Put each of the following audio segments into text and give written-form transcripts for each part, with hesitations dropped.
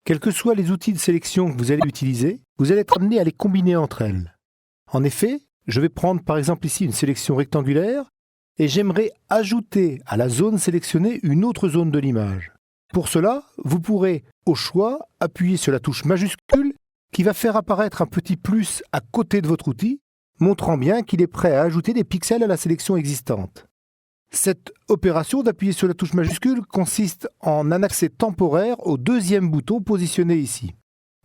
Quels que soient les outils de sélection que vous allez utiliser, vous allez être amené à les combiner entre elles. En effet, je vais prendre par exemple ici une sélection rectangulaire et j'aimerais ajouter à la zone sélectionnée une autre zone de l'image. Pour cela, vous pourrez, au choix, appuyer sur la touche majuscule qui va faire apparaître un petit plus à côté de votre outil, montrant bien qu'il est prêt à ajouter des pixels à la sélection existante. Cette opération d'appuyer sur la touche majuscule consiste en un accès temporaire au deuxième bouton positionné ici.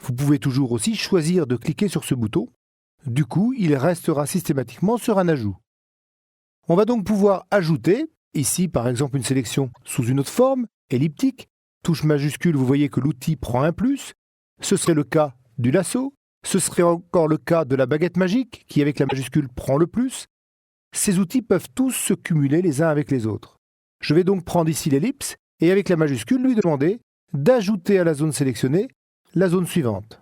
Vous pouvez toujours aussi choisir de cliquer sur ce bouton. Du coup, il restera systématiquement sur un ajout. On va donc pouvoir ajouter, ici par exemple une sélection sous une autre forme, elliptique. Touche majuscule, vous voyez que l'outil prend un plus. Ce serait le cas du lasso. Ce serait encore le cas de la baguette magique, qui avec la majuscule prend le plus. Ces outils peuvent tous se cumuler les uns avec les autres. Je vais donc prendre ici l'ellipse et avec la majuscule lui demander d'ajouter à la zone sélectionnée la zone suivante.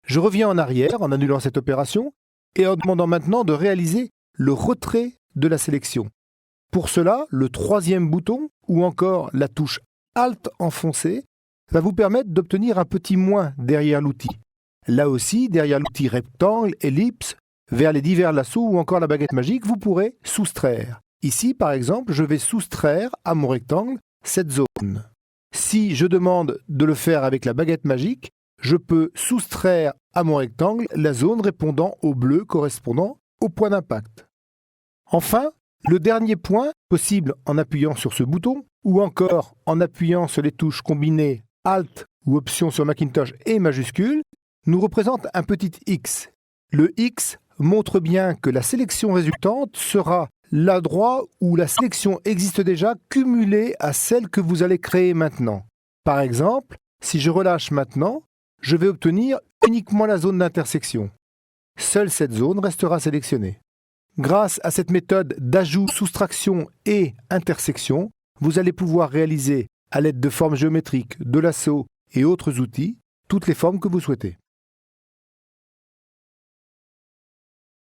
Je reviens en arrière en annulant cette opération et en demandant maintenant de réaliser le retrait de la sélection. Pour cela, le troisième bouton ou encore la touche Alt enfoncée va vous permettre d'obtenir un petit moins derrière l'outil. Là aussi, derrière l'outil rectangle, ellipse, vers les divers lassos ou encore la baguette magique, vous pourrez soustraire. Ici, par exemple, je vais soustraire à mon rectangle cette zone. Si je demande de le faire avec la baguette magique, je peux soustraire à mon rectangle la zone répondant au bleu correspondant au point d'impact. Enfin, le dernier point, possible en appuyant sur ce bouton ou encore en appuyant sur les touches combinées Alt ou Option sur Macintosh et majuscule, nous représente un petit X. Le X montre bien que la sélection résultante sera l'endroit où la sélection existe déjà cumulée à celle que vous allez créer maintenant. Par exemple, si je relâche maintenant, je vais obtenir uniquement la zone d'intersection. Seule cette zone restera sélectionnée. Grâce à cette méthode d'ajout, soustraction et intersection, vous allez pouvoir réaliser, à l'aide de formes géométriques, de lassos et autres outils, toutes les formes que vous souhaitez.